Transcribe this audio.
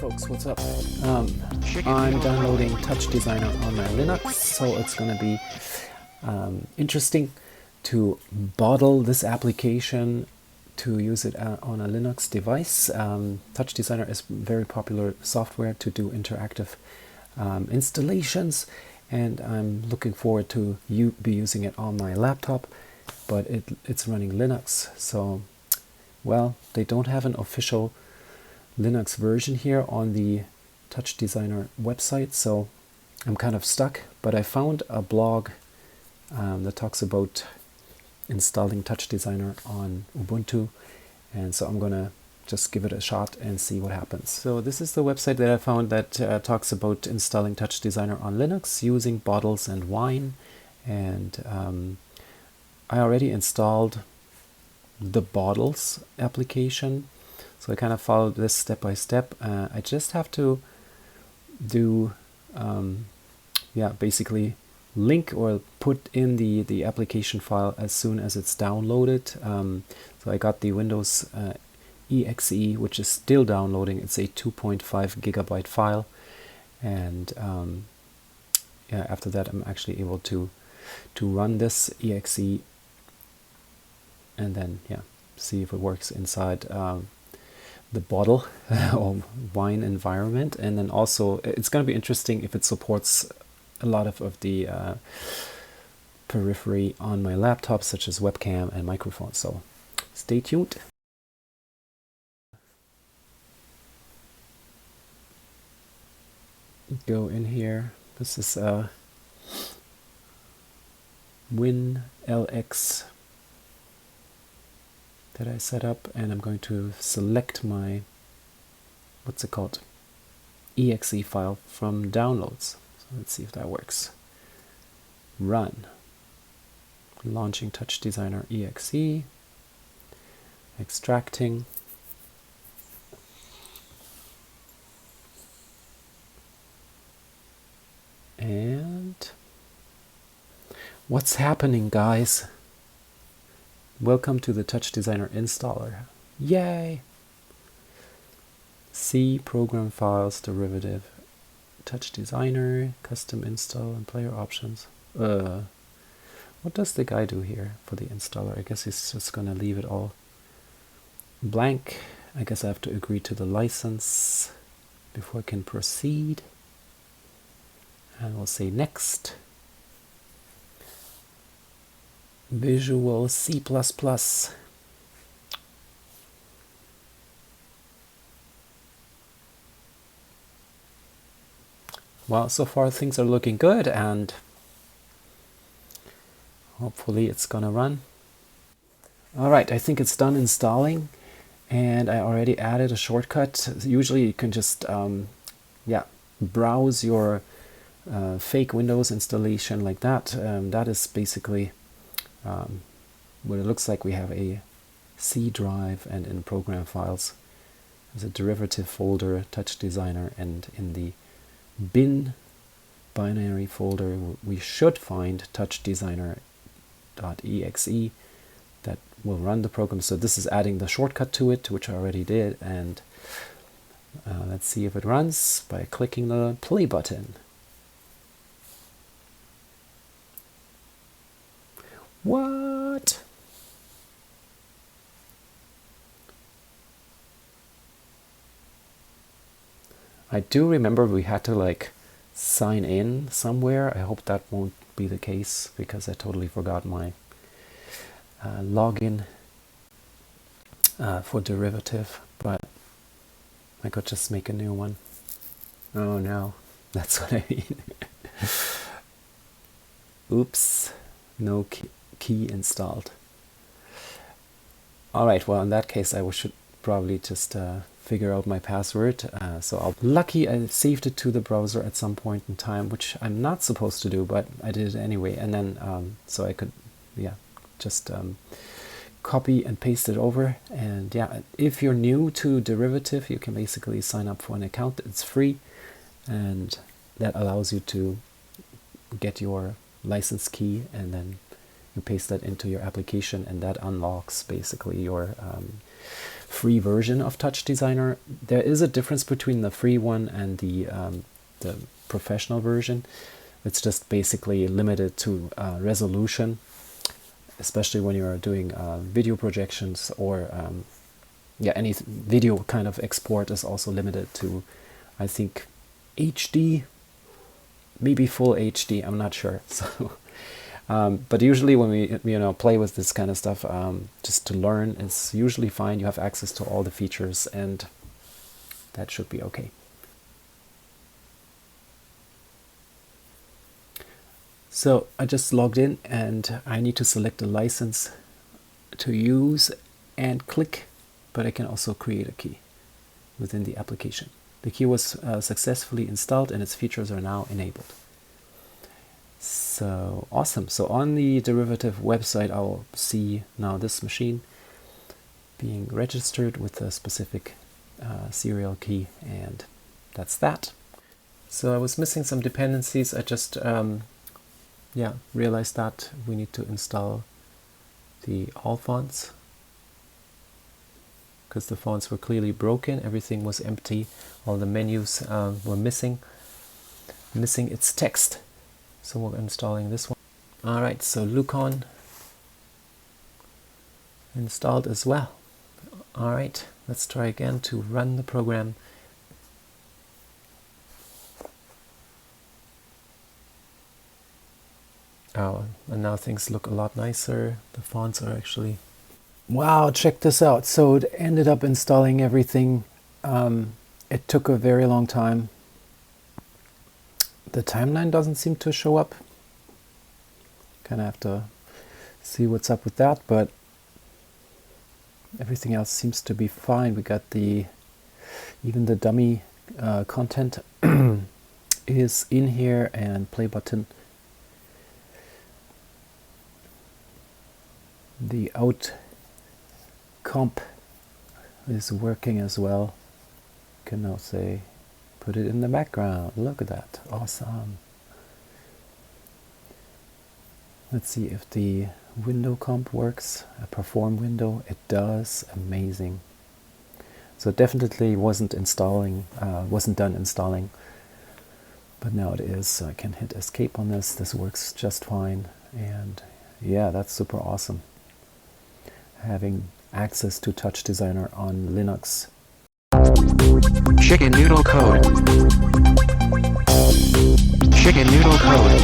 folks, what's up? I'm downloading TouchDesigner on my Linux, so it's going to be interesting to bottle this application to use it on a Linux device. TouchDesigner is very popular software to do interactive installations, and I'm looking forward to be using it on my laptop, but it's running Linux. So, well, they don't have an official Linux version here on the TouchDesigner website, so I'm kind of stuck, but I found a blog that talks about installing TouchDesigner on Ubuntu, and so I'm gonna just give it a shot and see what happens. So this is the website that I found that talks about installing TouchDesigner on Linux using bottles and wine, and I already installed the bottles application, so I kind of followed this step by step. I just have to do basically link or put in the application file as soon as it's downloaded. So I got the Windows exe, which is still downloading. It's a 2.5 gigabyte file, and after that I'm actually able to run this exe and then see if it works inside the bottle or wine environment. And then also it's going to be interesting if it supports a lot of the periphery on my laptop, such as webcam and microphone. So stay tuned. Go in here. This is WinLX that I set up, and I'm going to select my, what's it called, exe file from downloads. So let's see if that works. Run. Launching TouchDesigner exe. Extracting. And what's happening, guys? Welcome to the TouchDesigner installer. Yay! C, program files, derivative, TouchDesigner, custom install, and player options. What does the guy do here for the installer? I guess he's just gonna leave it all blank. I guess I have to agree to the license before I can proceed. And we'll say next. Visual C++. Well, so far things are looking good, and hopefully it's gonna run. Alright, I think it's done installing, and I already added a shortcut. Usually you can just browse your fake Windows installation like that. That is basically what it looks like. We have a C drive, and in program files there's a derivative folder, TouchDesigner, and in the bin binary folder we should find TouchDesigner.exe that will run the program. So this is adding the shortcut to it, which I already did, and let's see if it runs by clicking the play button. What? I do remember we had to sign in somewhere. I hope that won't be the case, because I totally forgot my login for derivative, but I could just make a new one. Oh no, that's what I mean. Oops, no key installed. Alright, well, in that case I should probably just figure out my password. Lucky I saved it to the browser at some point in time, which I'm not supposed to do, but I did it anyway. And then so I could just copy and paste it over. And if you're new to derivative, you can basically sign up for an account. It's free, and that allows you to get your license key, and then you paste that into your application, and that unlocks basically your free version of TouchDesigner. There is a difference between the free one and the professional version. It's just basically limited to resolution, especially when you're doing video projections, or yeah, any video kind of export is also limited to, I think, HD, maybe full HD, I'm not sure. So but usually when we play with this kind of stuff, just to learn, it's usually fine. You have access to all the features, and that should be okay. So I just logged in, and I need to select a license to use and click, but I can also create a key within the application. The key was successfully installed, and its features are now enabled. So awesome. So on the derivative website, I'll see now this machine being registered with a specific serial key, and that's that. So I was missing some dependencies. I just yeah, realized that we need to install the all fonts, because the fonts were clearly broken. Everything was empty. All the menus were missing its text. So we're installing this one. All right, so Lucon installed as well. All right, let's try again to run the program. Oh, and now things look a lot nicer. The fonts are actually... Wow, check this out. So it ended up installing everything. It took a very long time. The timeline doesn't seem to show up. Kind of have to see what's up with that, but everything else seems to be fine. We got even the dummy content is in here, and play button. The out comp is working as well. Can now say, put it in the background. Look at that. Awesome. Let's see if the window comp works. A perform window. It does. Amazing. So it definitely wasn't done installing, but now it is. So I can hit escape on this. This works just fine. And yeah, that's super awesome. Having access to TouchDesigner on Linux. Chicken noodle code. Chicken noodle code.